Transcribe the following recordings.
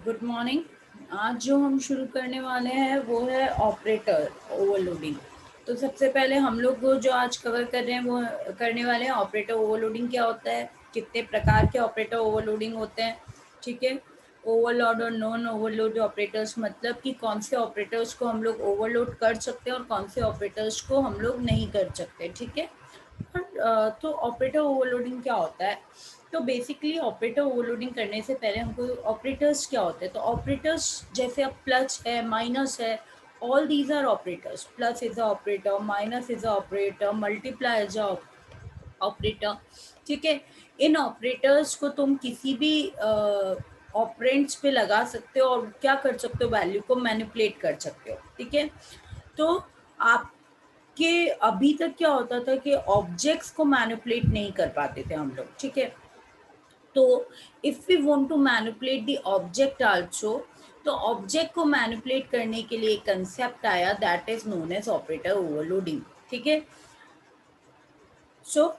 Good morning. आज जो हम शुरू करने वाले हैं वो है ऑपरेटर ओवरलोडिंग। तो सबसे पहले हम लोग वो जो आज कवर कर रहे हैं वो करने वाले हैं ऑपरेटर ओवरलोडिंग क्या होता है, कितने प्रकार के ऑपरेटर ओवरलोडिंग होते हैं। ठीक है। ओवरलोड और नॉन ओवरलोड ऑपरेटर्स मतलब कि कौन से ऑपरेटर्स को हम लोग ओवरलोड कर सकते हैं और कौन से ऑपरेटर्स को हम लोग नहीं कर सकते। ठीक है। तो ऑपरेटर ओवरलोडिंग क्या होता है? तो बेसिकली ऑपरेटर ओवरलोडिंग करने से पहले हमको ऑपरेटर्स क्या होते हैं, तो ऑपरेटर्स जैसे अब प्लस है, माइनस है, all these are operators. Plus is a operator, minus is a operator, multiply is a operator. ठीक है। इन ऑपरेटर्स को तुम किसी भी ऑपरेंट्स पे लगा सकते हो और क्या कर सकते हो, वैल्यू को मैनिपुलेट कर सकते हो। ठीक है। तो आप कि अभी तक क्या होता था कि ऑब्जेक्ट्स को मैनिपुलेट नहीं कर पाते थे हम लोग। ठीक है। तो if we want to manipulate the object also, तो ऑब्जेक्ट को मैनिपुलेट करने के लिए एक कंसेप्ट आया that is known as operator overloading. ठीक है। सो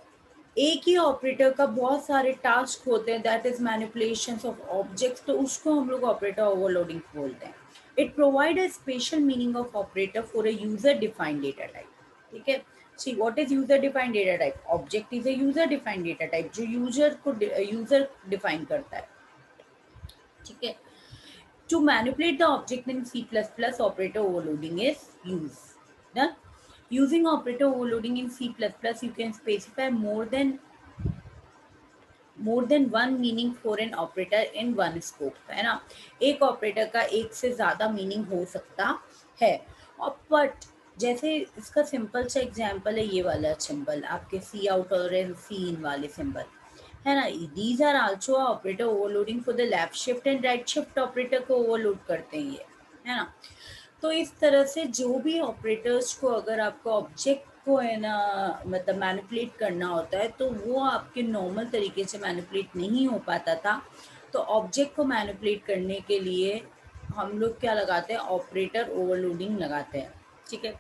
एक ही ऑपरेटर का बहुत सारे टास्क होते हैं, that is manipulations of objects, तो उसको हम लोग ऑपरेटर ओवरलोडिंग बोलते हैं। It provide a special meaning of operator for a user defined data type. ठीक है। See what is user defined data type? Object is a user defined data type जो user define करता है। ठीक है। To manipulate the object in C++, operator overloading is used. Done. Using operator overloading in C++, you can specify more than one meaning for an operator in one scope, है ना। एक operator का एक से ज़्यादा मीनिंग हो सकता है। और बट जैसे इसका सिंपल सा एग्जांपल है ये वाला सिंबल, आपके सी आउट और सी इन वाले सिंबल, है ना। These are also operator overloading for the left shift and right shift operator को ओवरलोड करते हैं ये, है ना। तो इस तरह से जो भी ऑपरेटर्स को अगर आपको ऑब्जेक्ट को है ना मतलब मैनिपुलेट करना होता है तो वो आपके नॉर्मल तरीके से मैनिपुलेट नहीं हो पाता था। तो ऑब्जेक्ट को मैनिपुलेट करने के लिए हम लोग क्या लगाते हैं, ऑपरेटर ओवरलोडिंग लगाते हैं। ठीक है।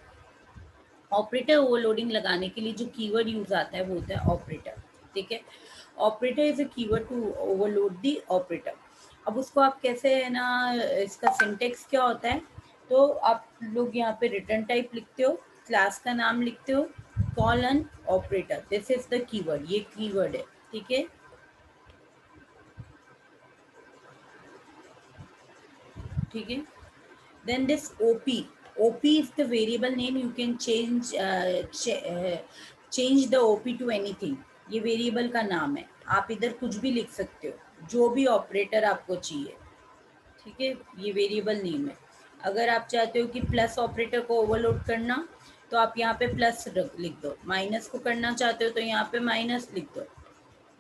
ऑपरेटर ओवरलोडिंग लगाने के लिए जो कीवर्ड यूज आता है वो होता है ऑपरेटर। ठीक है। Operator is a keyword to overload the operator. अब उसको आप कैसे है ना, इसका सिंटेक्स क्या होता है, तो आप लोग यहाँ पे रिटर्न टाइप लिखते हो, क्लास का नाम लिखते हो, colon operator, this is the keyword, ये कीवर्ड है। ठीक है। ठीक है। then this op is the variable name, you can change the op to anything। ये वेरिएबल का नाम है, आप इधर कुछ भी लिख सकते हो, जो भी ऑपरेटर आपको चाहिए। ठीक है। ये वेरिएबल नेम है। अगर आप चाहते हो कि प्लस ऑपरेटर को ओवरलोड करना तो आप यहाँ पे प्लस लिख दो, माइनस को करना चाहते हो तो यहाँ पे माइनस लिख दो,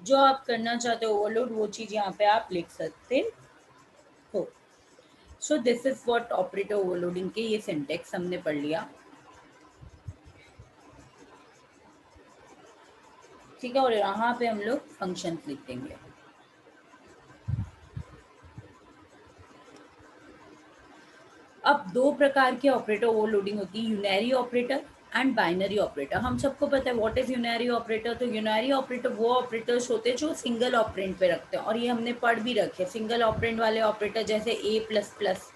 जो आप करना चाहते हो ओवरलोड वो चीज़ यहाँ पे आप लिख सकते हो। सो this is what operator overloading के ये सिंटेक्स हमने पढ़ लिया। ठीक है। और यहाँ पे हम लोग फंक्शन लिख देंगे। अब दो प्रकार के ऑपरेटर ओवरलोडिंग होती है, unary operator and binary operator. हम सबको पता है व्हाट इज यूनरी ऑपरेटर। तो यूनरी ऑपरेटर वो ऑपरेटर्स होते हैं जो सिंगल ऑपरेंड पे रखते हैं, और ये हमने पढ़ भी रखे। सिंगल ऑपरेंड वाले ऑपरेटर जैसे ए प्लस प्लस,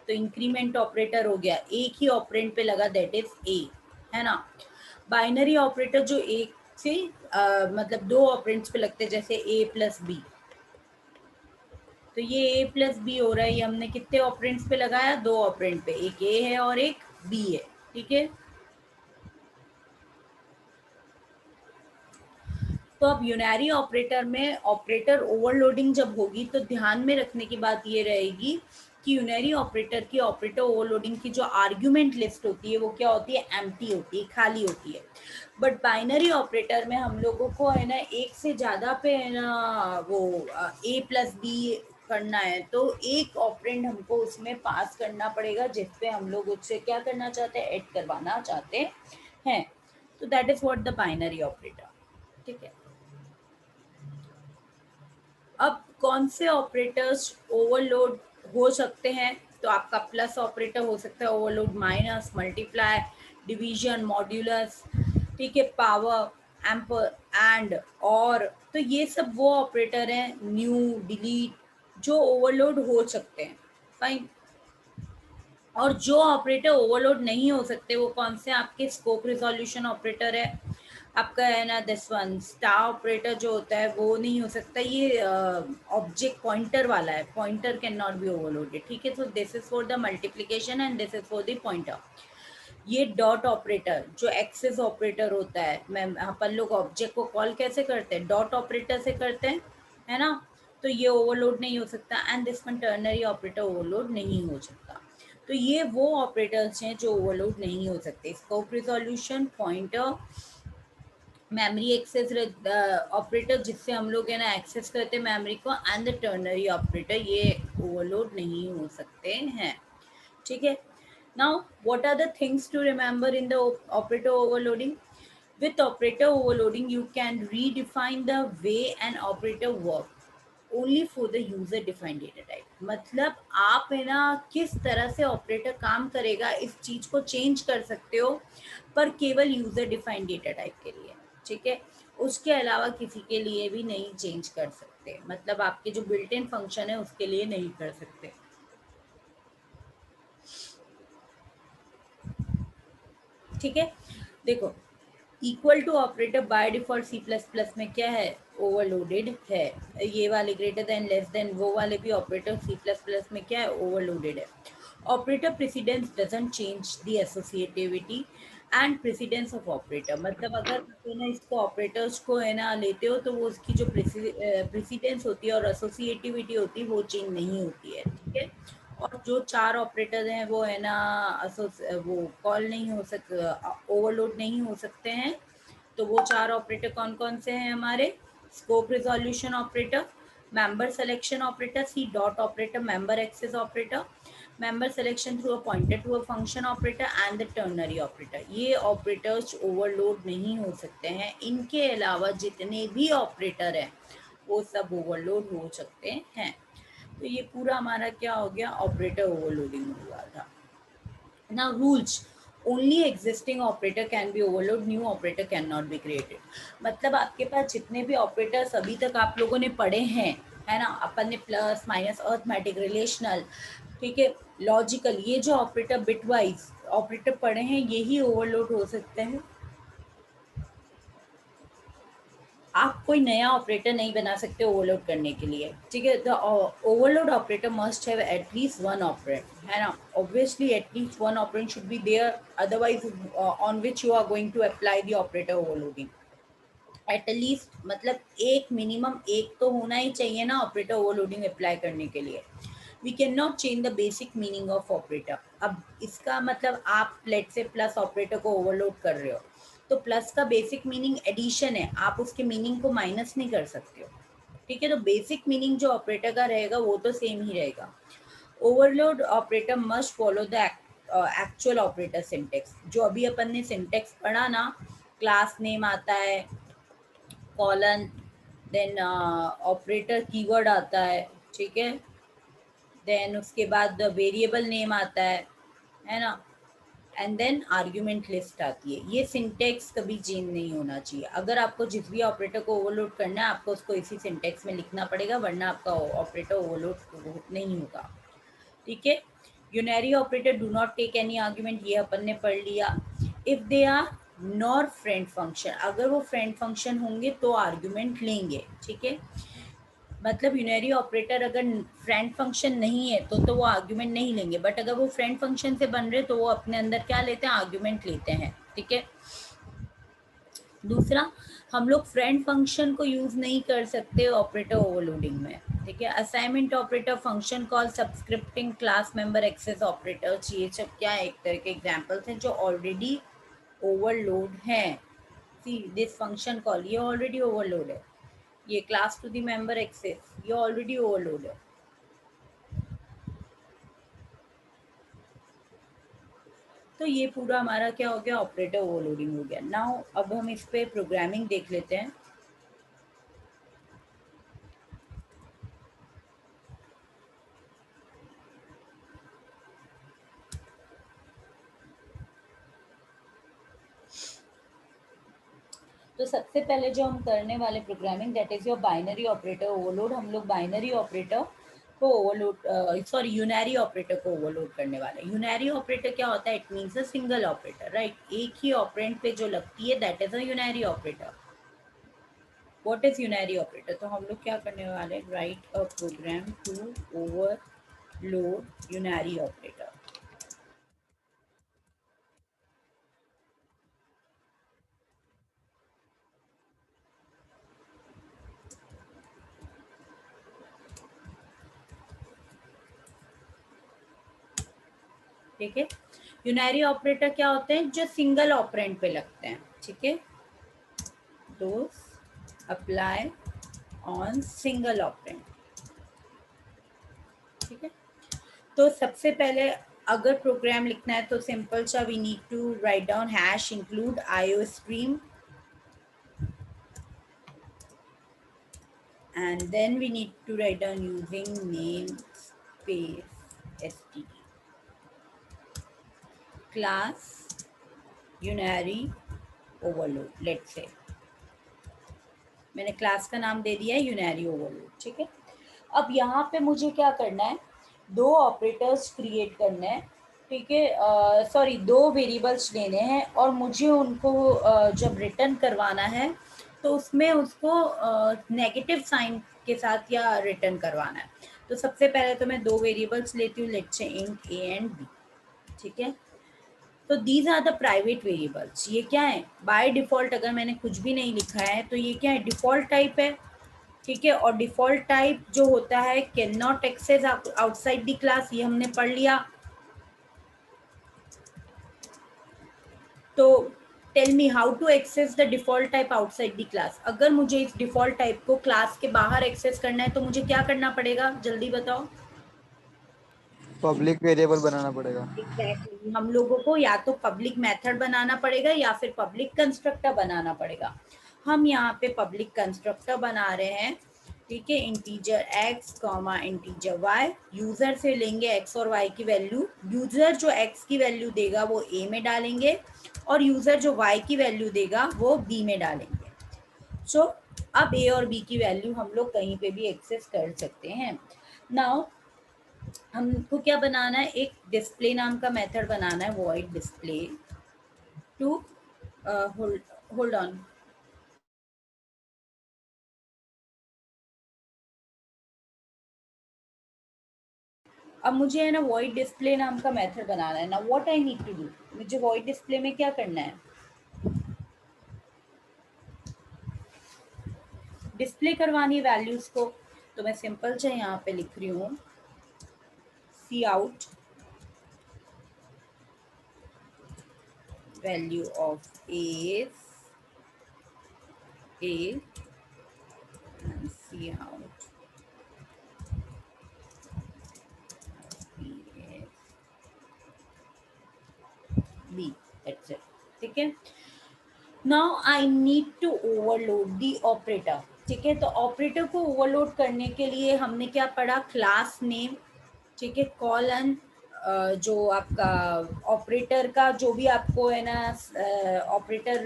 तो इंक्रीमेंट ऑपरेटर हो गया, एक ही ऑपरेंड पे लगा, दैट इज ए, है ना। बाइनरी ऑपरेटर जो एक से मतलब दो ऑपरेंड्स पे लगते हैं, जैसे ए प्लस बी। तो ये ए प्लस बी हो रहा है, ये हमने कितने ऑपरेंड्स पे लगाया, दो ऑपरेंड पे, एक ए है और एक बी है। ठीक है। तो अब यूनरी ऑपरेटर में ऑपरेटर ओवरलोडिंग जब होगी तो ध्यान में रखने की बात ये रहेगी कि यूनरी ऑपरेटर की ऑपरेटर ओवरलोडिंग की जो आर्ग्यूमेंट लिस्ट होती है वो क्या होती है, एम्प्टी होती है, खाली होती है। बट बाइनरी ऑपरेटर में हम लोगों को है ना एक से ज़्यादा पे है ना वो ए प्लस बी करना है, तो एक ऑपरेंड हमको उसमें पास करना पड़ेगा जिसपे हम लोग उससे क्या करना चाहते हैं, ऐड करवाना चाहते हैं। तो that is what the binary operator. ठीक है। अब कौन से ऑपरेटर्स ओवरलोड हो सकते हैं, तो आपका प्लस ऑपरेटर हो सकता है overload, minus, multiply, division, modulus. ठीक है। पावर, एम्पर, एंड, और, तो ये सब वो ऑपरेटर हैं, न्यू, डिलीट, जो ओवरलोड हो सकते हैं, फाइन। और जो ऑपरेटर ओवरलोड नहीं हो सकते वो कौन से आपके स्कोप रिजोल्यूशन ऑपरेटर है आपका, है ना, दिस वन स्टार ऑपरेटर जो होता है वो नहीं हो सकता, ये ऑब्जेक्ट पॉइंटर वाला है, pointer can not be overloaded, ठीक है। सो this is for the multiplication and this is for the pointer. ये डॉट ऑपरेटर जो एक्सेस ऑपरेटर होता है, मैं अपन लोग ऑब्जेक्ट को कॉल कैसे करते हैं, डॉट ऑपरेटर से करते हैं, है ना। तो ये ओवरलोड नहीं हो सकता and this one ternary operator overload नहीं हो सकता। तो ये वो ऑपरेटर्स हैं जो ओवरलोड नहीं हो सकते, scope resolution, pointer, memory access operator जिससे हम लोग है ना एक्सेस करते हैं मेमोरी को, एंड द टर्नरी ऑपरेटर, ये ओवरलोड नहीं हो सकते हैं, ठीक है। Now what are the things to remember in the operator overloading? With operator overloading, you can redefine the way an operator works only for the user defined data type। मतलब आप है ना किस तरह से ऑपरेटर काम करेगा इस चीज को चेंज कर सकते हो, पर केवल यूजर डिफाइंड डेटा टाइप के लिए, ठीक है। उसके अलावा किसी के लिए भी नहीं चेंज कर सकते, मतलब आपके जो बिल्ट इन फंक्शन है उसके लिए नहीं कर सकते, ठीक है। देखो, equal to operator by default C plus plus में क्या है, ओवरलोडेड है। ये वाले ग्रेटर देन लेस देन वो वाले भी ऑपरेटर सी प्लस प्लस में क्या है, ओवरलोडेड है। Operator precedence doesn't change the associativity and precedence of operator, मतलब अगर तो ना इसको ऑपरेटर्स को है ना लेते हो तो वो उसकी जो प्रेसिडेंस होती है और एसोसिएटिविटी होती है वो चेंज नहीं होती है, ठीक है। और जो चार ऑपरेटर हैं वो है ना वो कॉल नहीं हो सक ओवरलोड नहीं हो सकते हैं। तो वो चार ऑपरेटर कौन कौन से हैं हमारे, scope resolution operator, member selection operator, C dot operator, member access operator, member selection through a pointer to a function operator and the ternary operator. ये ऑपरेटर्स ओवरलोड नहीं हो सकते हैं, इनके अलावा जितने भी ऑपरेटर हैं वो सब ओवरलोड हो सकते हैं। तो ये पूरा हमारा क्या हो गया, ऑपरेटर ओवरलोडिंग हुआ था। Now rules, only existing operator can be overload, new operator cannot be created। मतलब आपके पास जितने भी ऑपरेटर्स अभी तक आप लोगों ने पढ़े हैं, है ना, अपन ने प्लस माइनस अर्थमेटिक रिलेशनल, ठीक है, लॉजिकल, ये जो ऑपरेटर बिट वाइज ऑपरेटर पढ़े हैं यही ओवरलोड हो सकते हैं। आप कोई नया ऑपरेटर नहीं बना सकते ओवरलोड करने के लिए, ठीक है। The overload operator must have at least one operand, है ना, obviously at least one operand should be there, otherwise on which you are going to apply the operator overloading. At least मतलब एक मिनिमम एक तो होना ही चाहिए ना ऑपरेटर ओवरलोडिंग अप्लाई करने के लिए। We can not change the basic meaning of operator. अब इसका मतलब आप लेट से प्लस ऑपरेटर को ओवरलोड कर रहे हो तो प्लस का बेसिक मीनिंग एडिशन है, आप उसके मीनिंग को माइनस नहीं कर सकते हो, ठीक है। तो बेसिक मीनिंग जो ऑपरेटर का रहेगा वो तो सेम ही रहेगा। Overload operator must follow the actual operator syntax, जो अभी अपन ने सिंटेक्स पढ़ा ना, क्लास नेम आता है, कॉलन, देन ऑपरेटर कीवर्ड आता है, ठीक है, देन उसके बाद वेरिएबल नेम आता है ना, एंड देन आर्ग्यूमेंट लिस्ट आती है। ये सिंटेक्स कभी चेंज नहीं होना चाहिए। अगर आपको जिस भी ऑपरेटर को ओवरलोड करना है आपको उसको इसी सिंटेक्स में लिखना पड़ेगा, वरना आपका ऑपरेटर ओवरलोड नहीं होगा, ठीक है। Unary operator do not take any argument, ये अपन ने पढ़ लिया। If they are nor friend function, अगर वो फ्रेंड फंक्शन होंगे तो आर्ग्यूमेंट लेंगे, ठीक है। मतलब यूनरी ऑपरेटर अगर फ्रेंड फंक्शन नहीं है तो वो आर्ग्यूमेंट नहीं लेंगे, बट अगर वो फ्रेंड फंक्शन से बन रहे तो वो अपने अंदर क्या लेते हैं, आर्ग्यूमेंट लेते हैं, ठीक है। दूसरा, हम लोग फ्रेंड फंक्शन को यूज नहीं कर सकते ऑपरेटर ओवरलोडिंग में, ठीक है। Assignment operator, function call, subscripting, class member access operators, ये सब क्या है, एक तरह के एग्जांपल्स हैं जो ऑलरेडी ओवरलोड हैं। सी दिस फंक्शन कॉल, ये ऑलरेडी ओवरलोड है। ये class to the member access, ये ऑलरेडी ओवरलोड है। तो ये पूरा हमारा क्या हो गया, ऑपरेटर ओवरलोडिंग हो गया। नाउ अब हम इस पे प्रोग्रामिंग देख लेते हैं। तो सबसे पहले जो हम करने वाले programming, that is your binary operator overload. हम लोग बाइनरी ऑपरेटर को ओवरलोड, सॉरी यूनरी ऑपरेटर को ओवरलोड करने वाला है। यूनरी ऑपरेटर क्या होता है? It means a single operator, right. एक ही ऑपरेंड पे जो लगती है that is a unary operator. What is unary operator? तो हम लोग क्या करने वाले हैं, write a program to overload unary operator. ठीक है, यूनरी ऑपरेटर क्या होते हैं? जो सिंगल ऑपरेंड पे लगते हैं। ठीक है, दोस अप्लाई ऑन सिंगल ऑपरेंड। ठीक है, तो सबसे पहले अगर प्रोग्राम लिखना है तो सिंपल सा we need to write down hash include IO stream and then we need to write down using namespace std class unary overload। let's say मैंने क्लास का नाम दे दिया है यूनरी ओवरलोड। ठीक है, अब यहाँ पे मुझे क्या करना है, दो ऑपरेटर्स क्रिएट करने हैं। ठीक है, सॉरी, दो वेरिएबल्स लेने हैं और मुझे उनको जब रिटर्न करवाना है तो उसमें उसको नेगेटिव साइन के साथ या रिटर्न करवाना है। तो सबसे पहले तो मैं दो वेरिएबल्स लेती हूँ, let's say int A and B. ठीक है, तो these are the private variables. ये क्या है? बाय डिफॉल्ट अगर मैंने कुछ भी नहीं लिखा है तो ये क्या है? डिफॉल्ट टाइप है। ठीक है, और डिफॉल्ट टाइप जो होता है can not access outside the class, ये हमने पढ़ लिया। तो tell me how to access the default type outside the class. अगर मुझे इस डिफॉल्ट टाइप को क्लास के बाहर एक्सेस करना है तो मुझे क्या करना पड़ेगा, जल्दी बताओ। पब्लिक वेरिएबल बनाना पड़ेगा। एग्जैक्टली, हम लोगों को या तो पब्लिक मेथड बनाना पड़ेगा या फिर पब्लिक कंस्ट्रक्टर बनाना पड़ेगा। हम यहाँ पे पब्लिक कंस्ट्रक्टर बना रहे हैं। ठीक है, integer x comma integer y। User से लेंगे x और y की वैल्यू। यूजर जो x की वैल्यू देगा वो a में डालेंगे और यूजर जो y की वैल्यू देगा वो b में डालेंगे। सो अब a और b की वैल्यू हम लोग कहीं पे भी एक्सेस कर सकते हैं। नाउ हमको क्या बनाना है, एक डिस्प्ले नाम का मेथड बनाना है, void display to hold on. अब मुझे है ना वॉइड डिस्प्ले नाम का मेथड बनाना है ना। What I need to do, मुझे वॉइड डिस्प्ले में क्या करना है, डिस्प्ले करवानी है वैल्यूज को। तो मैं सिंपल से यहाँ पे लिख रही हूँ C out value of A and C out B, that's it. ठीक है, now I need to overload the operator. ठीक है, तो ऑपरेटर को ओवरलोड करने के लिए हमने क्या पढ़ा, क्लास नेम। ठीक है, कॉलन जो आपका ऑपरेटर का जो भी आपको है ना, operator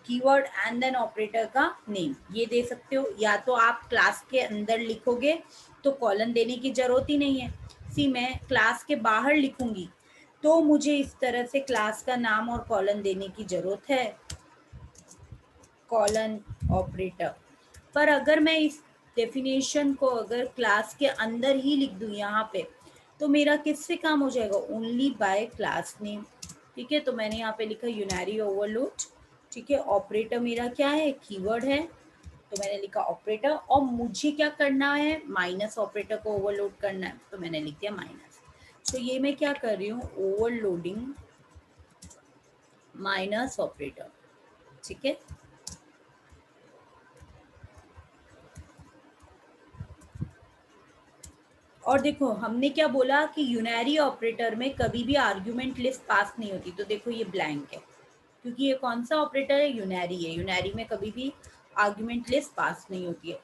keyword and then operator का नेम ये दे सकते हो। या तो आप क्लास के अंदर लिखोगे तो कॉलन देने की जरूरत ही नहीं है। सी मैं क्लास के बाहर लिखूंगी तो मुझे इस तरह से क्लास का नाम और कॉलन देने की जरूरत है, कॉलन ऑपरेटर। पर अगर मैं इस डेफिनेशन को अगर क्लास के अंदर ही लिख दूं यहाँ पे तो मेरा किससे काम हो जाएगा, ओनली बाय क्लास नेम। ठीक है, तो मैंने यहाँ पे लिखा यूनरी ओवरलोड। ठीक है, ऑपरेटर मेरा क्या है, कीवर्ड है, तो मैंने लिखा ऑपरेटर। और मुझे क्या करना है, माइनस ऑपरेटर को ओवरलोड करना है, तो मैंने लिख दिया माइनस। तो ये मैं क्या कर रही हूँ, ओवरलोडिंग माइनस ऑपरेटर। ठीक है, और देखो हमने क्या बोला कि यूनरी ऑपरेटर में कभी भी आर्ग्यूमेंट लिस्ट पास नहीं होती। तो देखो ये ब्लैंक है क्योंकि ये कौन सा ऑपरेटर है, यूनरी है। यूनरी में कभी भी आर्ग्यूमेंट लिस्ट पास नहीं होती है।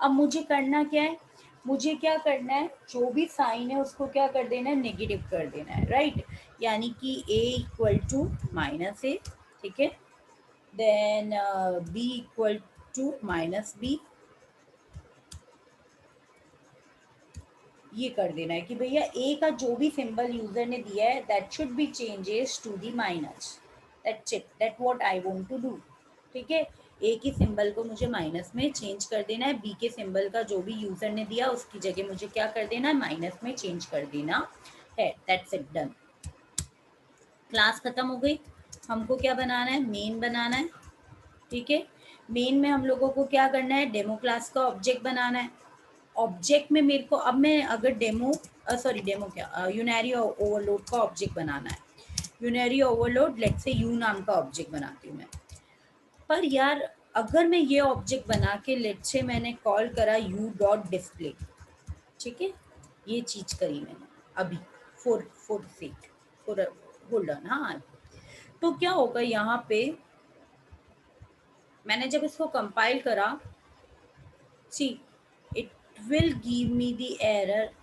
अब मुझे करना क्या है, मुझे क्या करना है, जो भी साइन है उसको क्या कर देना है, नेगेटिव कर देना है, राइट। यानी कि a equal to minus a. ठीक है, then b equal to minus b. ये कर देना है कि भैया ए का जो भी सिंबल यूजर ने दिया है that should be changes to the minus, that's it, that what I want to do. ठीक है, ए की सिंबल को मुझे माइनस में चेंज कर देना है, बी के सिंबल का जो भी यूजर ने दिया उसकी जगह मुझे क्या कर देना है, माइनस में चेंज कर देना है। That's it, done. क्लास खत्म हो गई। हमको क्या बनाना है, मेन बनाना है। ठीक है, मेन में हम लोगों को क्या करना है, डेमो क्लास का ऑब्जेक्ट बनाना है। ऑब्जेक्ट में मेरे को अब मैं अगर डेमो सॉरी डेमो क्या यूनरी ओवरलोड का ऑब्जेक्ट बनाना है। यूनरी ओवरलोड लेट से यू नाम का ऑब्जेक्ट बनाती हूँ मैं। पर यार अगर मैं ये ऑब्जेक्ट बना के लेट से मैंने कॉल करा यू डॉट डिस्प्ले, ठीक है, ये चीज करी मैंने अभी for for sec for hold on. हाँ, तो क्या होगा यहाँ पे, मैंने जब इसको कंपाइल करा, see it will give me the error.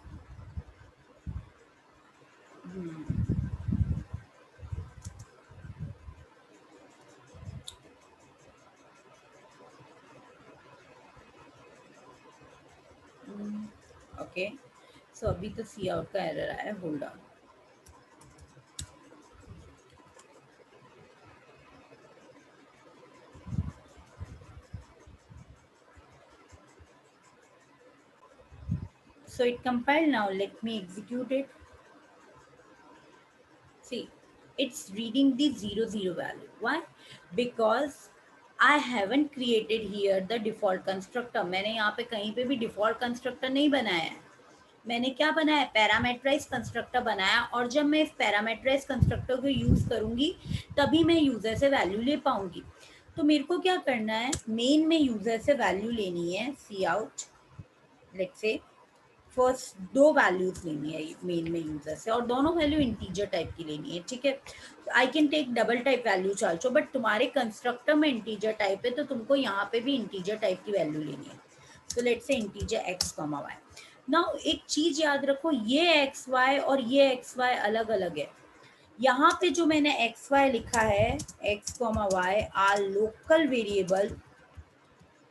Okay, so अभी तो सी आउट का एरर आया, hold on. So it compiled now. Let me execute it. See, it's reading the 00 value. Why? Because I haven't created here the default constructor. मैंने यहाँ पे कहीं पे भी default constructor नहीं बनाया है। मैंने क्या बनाया है, पैरामेट्राइज कंस्ट्रक्टर बनाया, और जब मैं इस पैरामेट्राइज कंस्ट्रक्टर को यूज करूंगी तभी मैं यूजर से वैल्यू ले पाऊंगी। तो मेरे को क्या करना है, मेन में यूजर से वैल्यू लेनी है, सी आउट लेट्स से फर्स्ट दो वैल्यूज लेनी है मेन में यूजर से, और दोनों वैल्यू इंटीजर टाइप की लेनी है। ठीक है, I can take double type value चाल्चो, बट तुम्हारे कंस्ट्रक्टर में इंटीजर टाइप है तो तुमको यहाँ पे भी इंटीजर टाइप की वैल्यू लेनी है। तो let's say integer x comma y. Now एक चीज याद रखो, ये एक्स वाई और ये एक्स वाई अलग अलग है। यहाँ पे जो मैंने एक्स वाई लिखा है, x comma y are local variable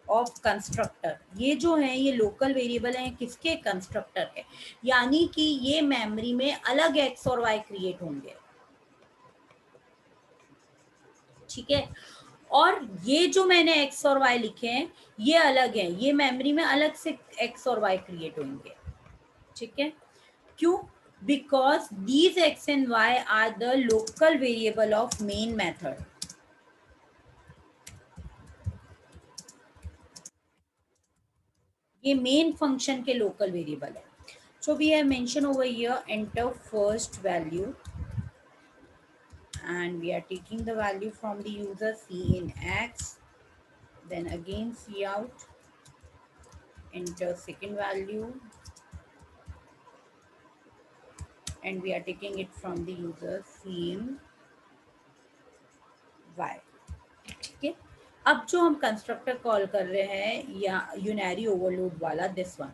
of constructor, ये जो है ये लोकल वेरिएबल है किसके, कंस्ट्रक्टर के, यानी कि ये मेमोरी में अलग एक्स और वाई क्रिएट होंगे। ठीक है, और ये जो मैंने एक्स और वाई लिखे हैं ये अलग है, ये मेमोरी में अलग से एक्स और वाई क्रिएट होंगे। ठीक है, क्यों, because these x and y are the local variable of main method. ये मेन फंक्शन के लोकल वेरिएबल है। So we have mentioned over here enter first value, and we are taking the value from the user c in x, then again c out, enter second value, and we are taking it from the user c in y। ठीक है, अब जो हम constructor call कर रहे हैं या unary overload वाला, दिस वन,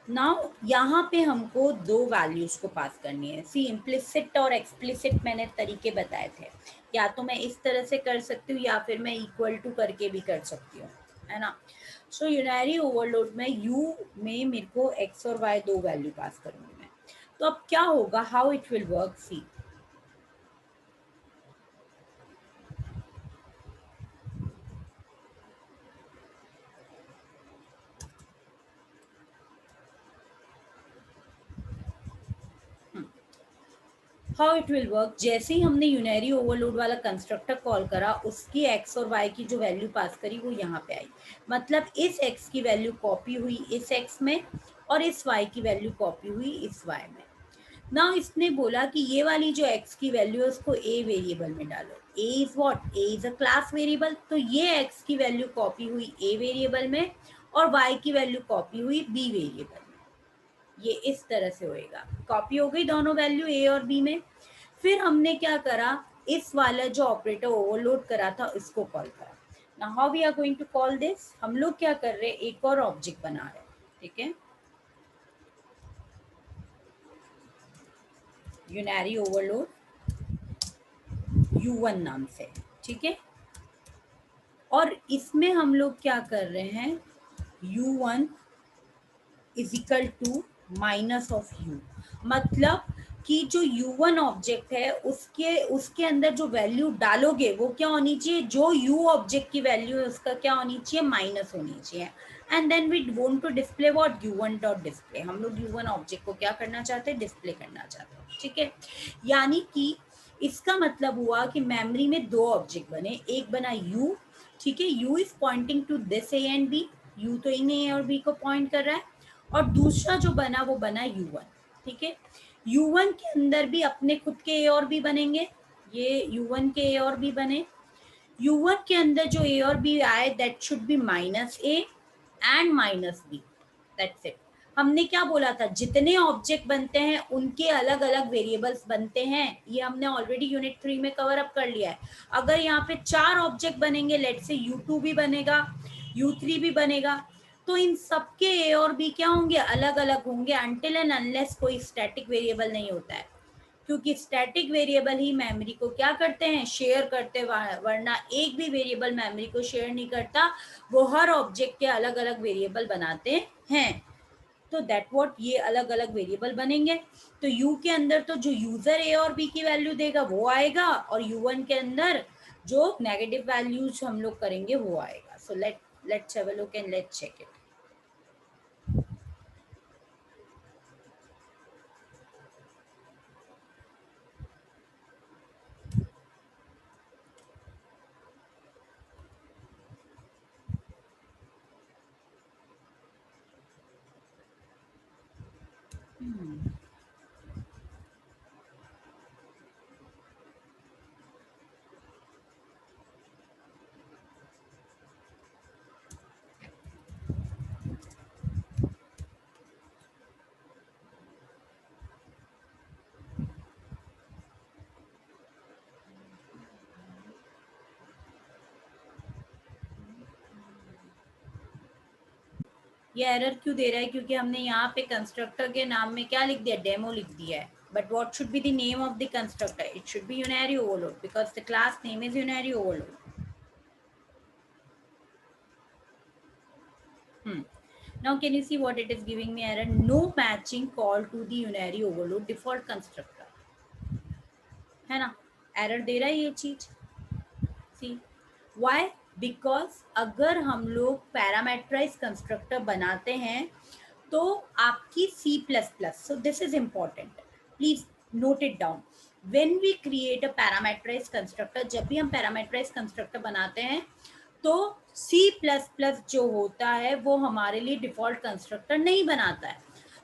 नाउ यहाँ पे हमको दो वैल्यूज को पास करनी है। सी इम्प्लिसिट और एक्सप्लिसिट मैंने तरीके बताए थे, या तो मैं इस तरह से कर सकती हूँ या फिर मैं इक्वल टू करके भी कर सकती हूँ, है ना। सो यूनरी ओवरलोड में यू में मेरे को एक्स और वाई दो वैल्यू पास करूँगी मैं। तो अब क्या होगा, how it will work, see how it will work. जैसे ही हमने यूनरी ओवरलोड वाला कंस्ट्रक्टर कॉल करा, उसकी एक्स और वाई की जो वैल्यू पास करी वो यहाँ पे आई, मतलब इस एक्स की वैल्यू कॉपी हुई इस एक्स में और इस वाई की वैल्यू कॉपी हुई इस वाई में। ना इसने बोला कि ये वाली जो एक्स की वैल्यू है उसको ए वेरिएबल में डालो। A is what, A is a class variable, तो ये एक्स की वैल्यू कॉपी हुई ए वेरिएबल में और वाई की वैल्यू कॉपी हुई बी वेरिएबल में। ये इस तरह से होएगा, कॉपी हो गई दोनों वैल्यू ए और बी में। फिर हमने क्या करा, इस वाला जो ऑपरेटर ओवरलोड करा था इसको कॉल करा। Now how we are going to call this, हम लोग क्या कर रहे हैं, एक और ऑब्जेक्ट बना रहे हैं। ठीक है, यूनरी ओवरलोड u1 नाम से। ठीक है, और इसमें हम लोग क्या कर रहे हैं, u1 is equal to minus of u, मतलब कि जो u1 ऑब्जेक्ट है उसके उसके अंदर जो वैल्यू डालोगे वो क्या होनी चाहिए, जो u ऑब्जेक्ट की वैल्यू है उसका क्या होनी चाहिए, माइनस होनी चाहिए। And then we want to display what, u1 dot display, हम लोग u1 ऑब्जेक्ट को क्या करना चाहते हैं, डिस्प्ले करना चाहते हैं, ठीक है। यानी कि इसका मतलब हुआ कि मेमोरी में दो ऑब्जेक्ट बने, एक बना u, ठीक है, u is pointing to this a and b, u तो इन ए और b को पॉइंट कर रहा है, और दूसरा जो बना वो बना u1, ठीक है। u1 के अंदर भी अपने खुद के ए और बी बनेंगे, ये u1 के ए और बी बने, u1 के अंदर जो ए और बी आए that should be minus a and minus b, that's it. हमने क्या बोला था, जितने ऑब्जेक्ट बनते हैं उनके अलग अलग वेरिएबल्स बनते हैं, ये हमने ऑलरेडी यूनिट 3 में कवर अप कर लिया है। अगर यहाँ पे 4 ऑब्जेक्ट बनेंगे, लेट से u2 भी बनेगा, u3 भी बनेगा, तो इन सबके ए और बी क्या होंगे, अलग अलग होंगे, अनटिल एंड अनलेस कोई स्टैटिक वेरिएबल नहीं होता है, क्योंकि स्टैटिक वेरिएबल ही मेमोरी को क्या करते हैं, शेयर करते, वरना एक भी वेरिएबल मेमोरी को शेयर नहीं करता, वो हर ऑब्जेक्ट के अलग अलग वेरिएबल बनाते हैं। तो दैट व्हाट, ये अलग अलग वेरिएबल बनेंगे, तो u के अंदर तो जो यूजर ए और बी की वैल्यू देगा वो आएगा, और u1 के अंदर जो नेगेटिव वैल्यूज हम लोग करेंगे वो आएगा। So let's have a look and let's check it. ये एरर क्यों दे रहा है, क्योंकि हमने यहाँ पे कंस्ट्रक्टर के नाम में क्या लिख दिया, डेमो लिख दिया है, but what should be the name of the constructor, it should be unary overload because the class name is unary overload. Now can you see what it is giving me error, no matching call to the unary overload default constructor, है ना, error दे रहा है ये चीज। सी Y, because अगर हम लोग पैरामेट्राइज constructor बनाते हैं तो आपकी C plus plus, so this is important, please note it down, when we create a parametrize constructor, जब भी हम पैरामेट्राइज कंस्ट्रक्टर बनाते हैं तो सी प्लस प्लस जो होता है वो हमारे लिए डिफॉल्ट कंस्ट्रक्टर नहीं बनाता है।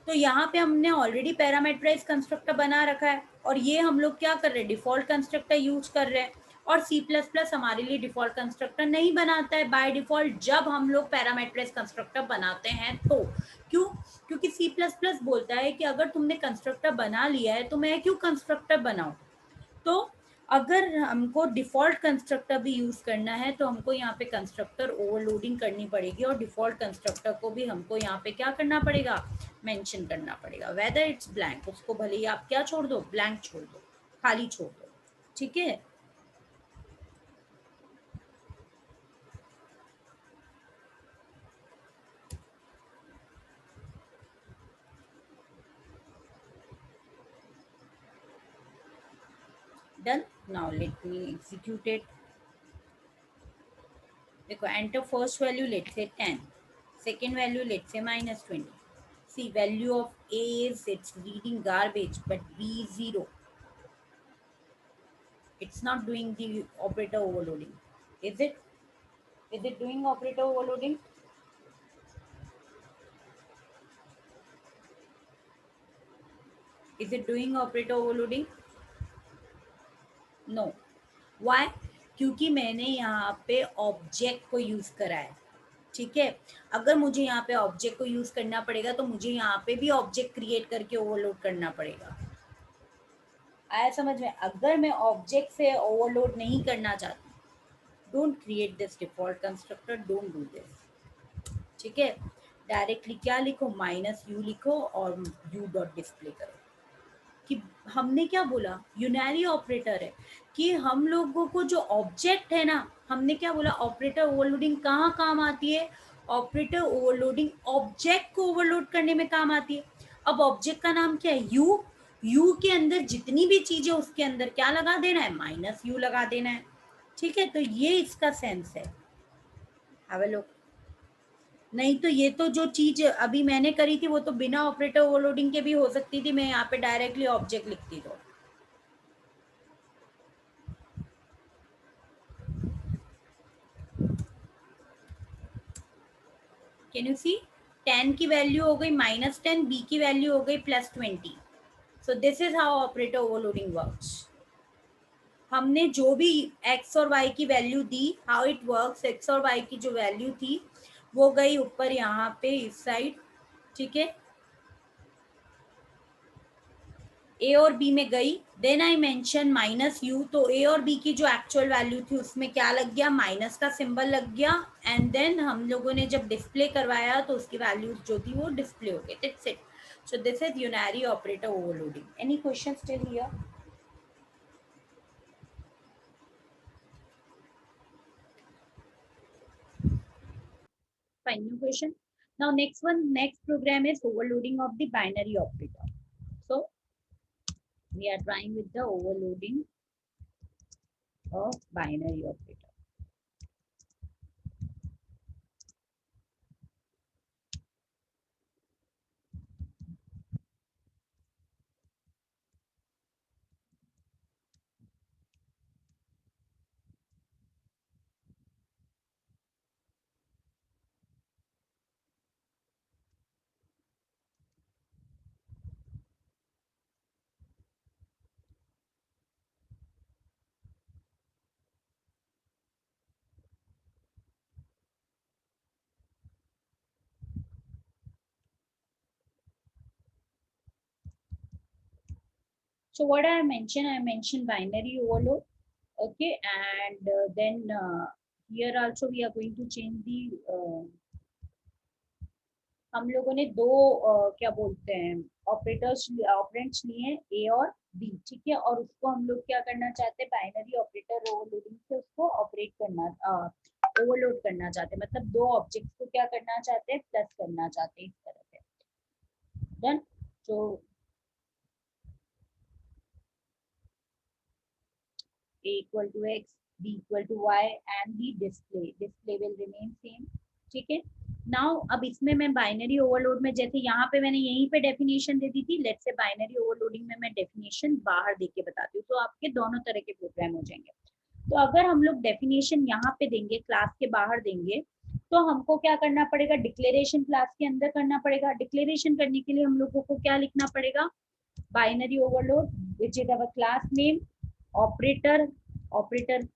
तो यहाँ पे हमने ऑलरेडी पैरामेट्राइज कंस्ट्रक्टर बना रखा है, और ये हम लोग क्या कर रहे हैं, डिफॉल्ट कंस्ट्रक्टर यूज कर रहे हैं, और सी प्लस प्लस हमारे लिए डिफॉल्ट कंस्ट्रक्टर नहीं बनाता है बाय डिफॉल्ट जब हम लोग पैरामेट्राइज कंस्ट्रक्टर बनाते हैं। तो क्यों, क्योंकि सी प्लस प्लस बोलता है कि अगर तुमने कंस्ट्रक्टर बना लिया है तो मैं क्यों कंस्ट्रक्टर बनाऊं। तो अगर हमको डिफॉल्ट कंस्ट्रक्टर भी यूज करना है तो हमको यहाँ पे कंस्ट्रक्टर ओवरलोडिंग करनी पड़ेगी, और डिफॉल्ट कंस्ट्रक्टर को भी हमको यहाँ पे क्या करना पड़ेगा, मेंशन करना पड़ेगा, वेदर इट्स ब्लैंक, उसको भले ही आप क्या छोड़ दो, ब्लैंक छोड़ दो, खाली छोड़ दो, ठीक है। Done, now let me execute it. देखो, एंटर फर्स्ट वैल्यू लेट से 10, second value let's say minus 20. See, value of A is it's reading garbage, but B is 0. It's not doing the operator overloading. Is it? Is it doing operator overloading? Is it doing operator overloading? No. Why? क्योंकि मैंने यहाँ पे object को use करा है, ठीक है। अगर मुझे यहाँ पे ऑब्जेक्ट को यूज करना पड़ेगा तो मुझे यहाँ पे भी ऑब्जेक्ट क्रिएट करके ओवरलोड करना पड़ेगा। आया समझ में, अगर मैं ऑब्जेक्ट से ओवरलोड नहीं करना चाहती, don't create this default constructor, don't do this, ठीक है। डायरेक्टली क्या लिखो, माइनस यू लिखो और यू डॉट डिस्प्ले करो। कि हमने क्या बोला, यूनरी ऑपरेटर है, कि हम लोगों को जो ऑब्जेक्ट है ना, हमने क्या बोला, ऑपरेटर ओवरलोडिंग कहाँ काम आती है, ऑपरेटर ओवरलोडिंग ऑब्जेक्ट को ओवरलोड करने में काम आती है। अब ऑब्जेक्ट का नाम क्या है, यू। यू के अंदर जितनी भी चीजें उसके अंदर क्या लगा देना है, माइनस यू लगा देना है। ठीक है, तो ये इसका सेंस है। Have a look. नहीं तो ये तो जो चीज अभी मैंने करी थी वो तो बिना ऑपरेटर ओवरलोडिंग के भी हो सकती थी, मैं यहाँ पे डायरेक्टली ऑब्जेक्ट लिखती तो। कैन यू सी, 10 की वैल्यू हो गई -10, बी की वैल्यू हो गई +20। सो this is how operator overloading works. हमने जो भी एक्स और वाई की value the, how it works, x और वाई की जो वैल्यू थी वो गई ऊपर यहाँ पे इस साइड। ठीक है, ए और बी में गई, देन आई मेंशन -u, तो ए और बी की जो एक्चुअल वैल्यू थी उसमें क्या लग गया, माइनस का सिंबल लग गया। एंड देन हम लोगों ने जब डिस्प्ले करवाया तो उसकी वैल्यूज जो थी वो डिस्प्ले हो गई। That's it. So this is unary operator overloading. Any question still here? Fine, new question. Now next program is overloading of the binary operator. So we are trying with the overloading of binary operator. So what I mentioned binary overload. Okay, and then here also we are going to change the हम लोगों ने दो क्या बोलते हैं operators operands लिए हैं, ए और बी। ठीक है, और उसको हम लोग क्या करना चाहते हैं, बाइनरी ऑपरेटर ओवरलोडिंग से उसको ऑपरेट करना, ओवरलोड करना चाहते हैं, मतलब दो ऑब्जेक्ट्स को क्या करना चाहते हैं, प्लस करना चाहते हैं, इस तरह से। डन। तो a equal to x, b equal to y and the display will remain same। ठीक है, नाउ अब इसमें मैं बाइनरी ओवरलोड में, जैसे यहाँ पे मैंने यहीं पे डेफिनेशन दे दी थी, लेट्स से बाइनरी ओवरलोडिंग में मैं डेफिनेशन बाहर दे के बताती हूँ, तो आपके दोनों तरह के प्रोग्राम हो जाएंगे। तो अगर हम लोग डेफिनेशन यहाँ पे देंगे, क्लास के बाहर देंगे, तो हमको क्या करना पड़ेगा, डिक्लेरेशन क्लास के अंदर करना पड़ेगा। डिक्लेरेशन करने के लिए हम लोगों को क्या लिखना पड़ेगा, binary overload which is our class name, operator, operator,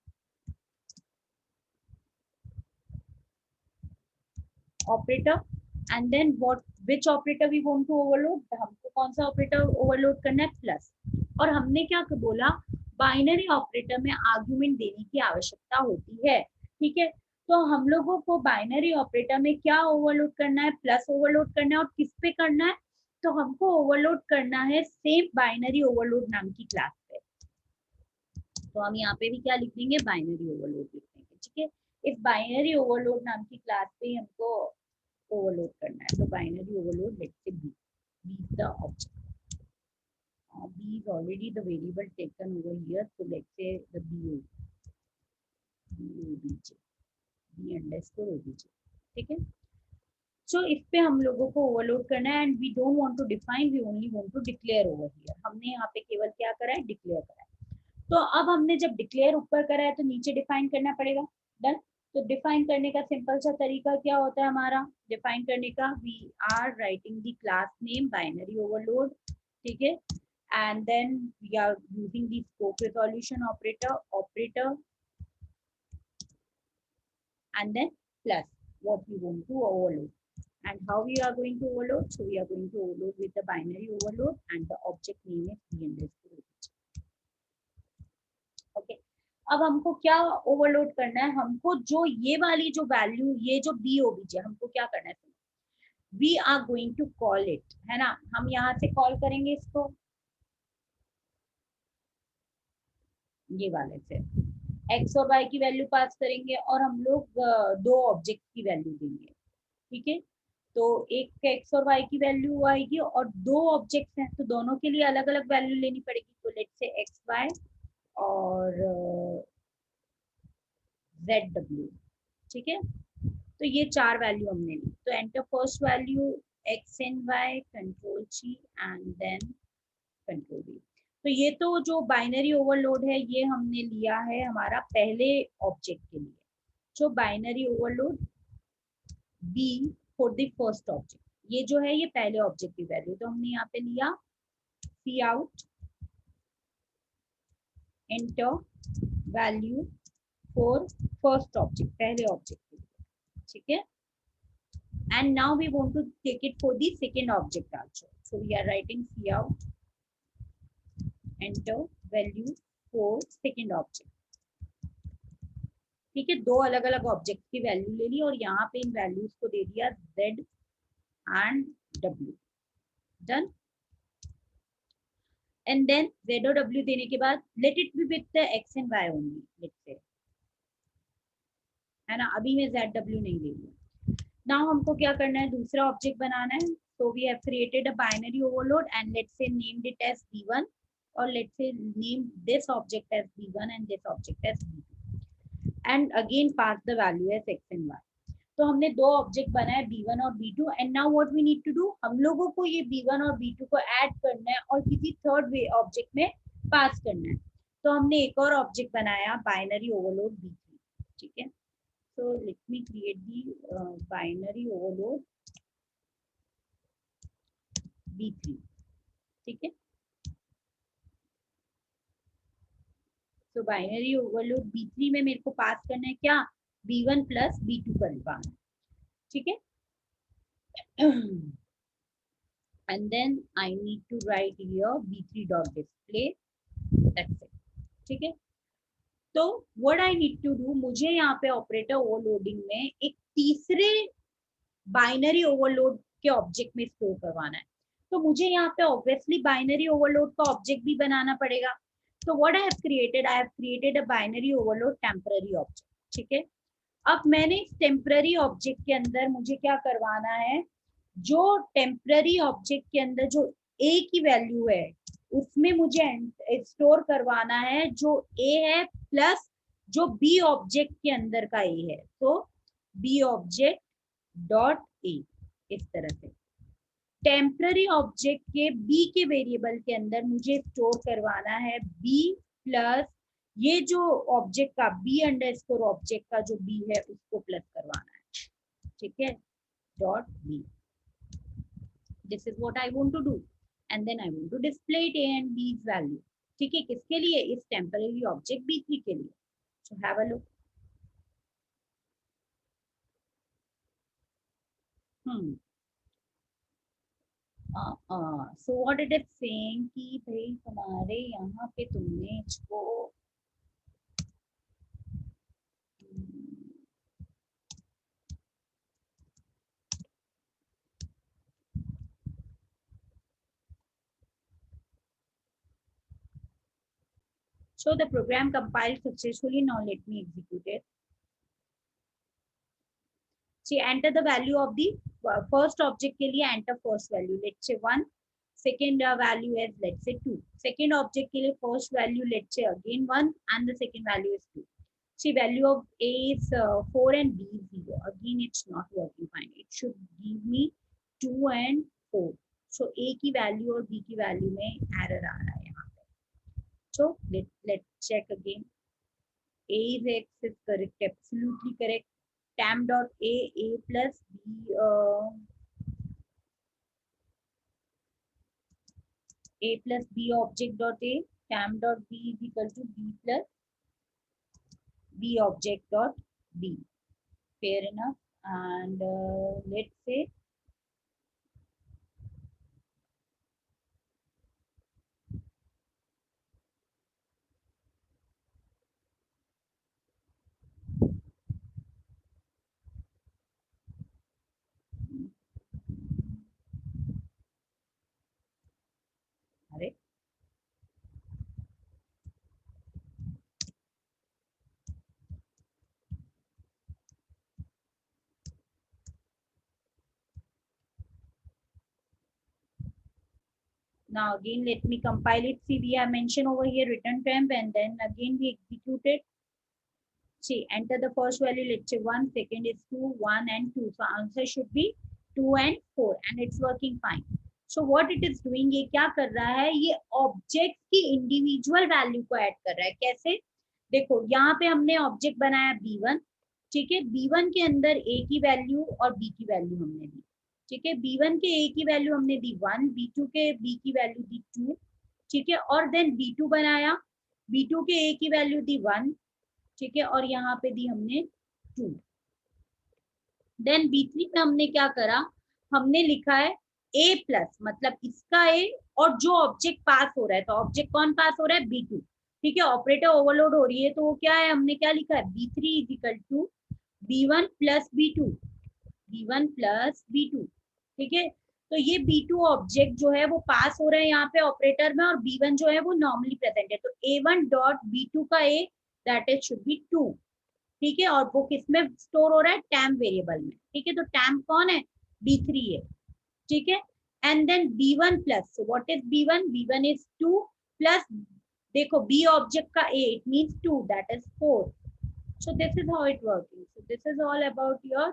operator, and then what, which operator we want to overload, हमको कौन सा ऑपरेटर ओवरलोड करना है, प्लस। और हमने क्या बोला, बाइनरी ऑपरेटर में आर्गुमेंट देने की आवश्यकता होती है। ठीक है, तो हम लोगों को बाइनरी ऑपरेटर में क्या ओवरलोड करना है, प्लस ओवरलोड करना है, और किस पे करना है, तो हमको ओवरलोड करना है सेम बाइनरी ओवरलोड नाम की क्लास पे। तो हम यहाँ पे भी क्या लिख देंगे, बाइनरी ओवरलोड लिख देंगे। ठीक है, इस बाइनरी ओवरलोड नाम की क्लास पे ही हमको ओवरलोड करना है। तो binary overload, let's say b, b the object, b is already the variable taken over here, so let's say the b obj, b underscore obj। ठीक है, सो इस पे हम लोगों को ओवरलोड करना है, and we don't want to define, we only want to declare over here. हमने यहाँ पे केवल क्या करा है, डिक्लेयर करा है। तो अब हमने जब डिक्लेयर ऊपर करा है तो नीचे डिफाइन करना पड़ेगा। डन। तो डिफाइन करने का सिंपल सा तरीका क्या होता है हमारा, डिफाइन करने का, we are writing the class name binary overload. ठीक है, and then we are using the scope resolution operator and then plus what we want to overload, and how we are going to overload. So we are going to overload with the binary overload and the object name is b underscore obj। Okay, अब हमको क्या overload करना है, हमको जो ये वाली जो वैल्यू, ये जो बी ओबीजे, हमको क्या करना है, we are going to call it, है ना, हम यहाँ से कॉल करेंगे इसको, ये वाले से एक्स और वाई की वैल्यू पास करेंगे, और हम लोग दो ऑब्जेक्ट की वैल्यू देंगे। ठीक है। तो एक एक्स और वाई की वैल्यू आएगी और दो ऑब्जेक्ट्स हैं तो दोनों के लिए अलग अलग वैल्यू लेनी पड़ेगी। तो लेट्स से एक्स वाई और जेड डब्ल्यू। ठीक है, तो ये चार वैल्यू हमने ली। तो enter first value x and y, control G and then control V. तो ये तो जो बाइनरी ओवरलोड है ये हमने लिया है हमारा पहले ऑब्जेक्ट के लिए, जो binary overload b for the first object. ये जो है ये पहले ऑब्जेक्ट की वैल्यू, तो हमने यहाँ पे लिया C out enter value for first object, पहले ऑब्जेक्ट के लिए। ठीक है, and now we want to take it for the second object also. So we are writing C out, enter value for second object. ठीक है, दो अलग अलग ऑब्जेक्ट की वैल्यू ले ली और यहाँ पे इन वैल्यूज को दे दिया Z and W। Done. And then Z और W देने के बाद let it be with the X and Y only, let's say, है ना, अभी मैं Z W नहीं दे रही। नाउ हमको क्या करना है, दूसरा ऑब्जेक्ट बनाना है। So we have created a binary overload and let's say named it as B1, or let's say name this object as B1 and this object as B2 and again pass the value as X and Y। तो हमने दो object बनाए B1 और B2 and now what we need to do, हम लोगों को ये B1 और B2 को ऐड करना है और किसी थर्ड ऑब्जेक्ट में पास करना है। तो हमने एक और ऑब्जेक्ट बनाया बाइनरी ओवरलोड B3। ठीक है, so let me create the binary overload B3। ठीक है, तो बाइनरी ओवरलोड B3 में मेरे को पास करना है क्या, B1 प्लस B2 कर पाना। ठीक है, and then I need to write here B3 dot display, that's it। ठीक है, तो what I need to do, मुझे यहाँ पे ऑपरेटर ओवरलोडिंग में एक तीसरे बाइनरी ओवरलोड के ऑब्जेक्ट में स्टोर करवाना है। तो मुझे यहाँ पे ऑब्वियसली बाइनरी ओवरलोड का ऑब्जेक्ट भी बनाना पड़ेगा। तो what I have created a binary overload temporary object. ठीक है, अब मैंने इस टेम्पररी ऑब्जेक्ट के अंदर मुझे क्या करवाना है, जो टेम्पररी ऑब्जेक्ट के अंदर जो ए की वैल्यू है उसमें मुझे स्टोर करवाना है जो ए है प्लस जो बी ऑब्जेक्ट के अंदर का ए है। तो बी ऑब्जेक्ट डॉट ए, इस तरह से टेम्पररी ऑब्जेक्ट के बी के वेरिएबल के अंदर मुझे स्टोर करवाना है बी प्लस ये जो ऑब्जेक्ट का बी अंडरस्कोर ऑब्जेक्ट का जो बी है उसको प्लस करवाना है। ठीक है, dot b, this is what I want to do and then I want to display it a and b's value. ठीक है, किसके लिए, इस टेम्पररी ऑब्जेक्ट B3 के लिए। So have a look. So what it is saying कि भाई हमारे यहाँ पे तुमने इसको so the program compiled successfully, now let me execute it। See, enter the value of the first object के लिए enter first value, let's say 1, second value is let's say 2, second object के लिए first value let's say again 1 and the second value is 2। See, value of A is 4 and B is 0, again it's not working fine, it should give me 2 and 4। so A की value और B की value में error आ रहा है यहाँ पे। so let's check again, A is X is correct, absolutely correct। Tam dot A plus B, A plus B object dot A, tam dot B is equal to B plus B object dot B, fair enough। And let's say अरे Now again, let me compile it. See, we have mentioned over here return temp, and then again we execute it. See, enter the first value, let's say 1, second is 2, 1 and 2. So answer should be 2 and 4, and it's working fine. So what it is doing, ये क्या कर रहा है, ये object की individual value को add कर रहा है. कैसे? देखो यहाँ पे हमने ऑब्जेक्ट बनाया B1, ठीक है. B1 के अंदर A की वैल्यू और B की वैल्यू हमने दी, ठीक है. B1 के A की वैल्यू हमने दी 1, B2 के B की वैल्यू दी 2, ठीक है. और देन B2 बनाया, B2 के A की वैल्यू दी 1, ठीक है. और यहाँ पे दी हमने 2. देन B3 में हमने क्या करा, हमने लिखा है A प्लस, मतलब इसका A और जो ऑब्जेक्ट पास हो रहा है, तो ऑब्जेक्ट कौन पास हो रहा है, B2, ठीक है. ऑपरेटर ओवरलोड हो रही है, तो वो क्या है, हमने क्या लिखा है, B3 is equal to B1 plus B2, B1 plus B2, ठीक है. तो ये B2 ऑब्जेक्ट जो है वो पास हो रहा है यहाँ पे ऑपरेटर में, और B1 जो है वो नॉर्मली प्रेजेंट है. तो A1 डॉट B2 का A that is should be 2, ठीक है. और वो किस में स्टोर हो रहा है, टेम्प वेरिएबल में, ठीक है. तो टेम्प कौन है, B3 है, ठीक है. And then B1 plus, so what is B1, B1 is 2 plus, देखो B ऑब्जेक्ट का A, it means 2 that is 4. So this is how it working. So this is all about your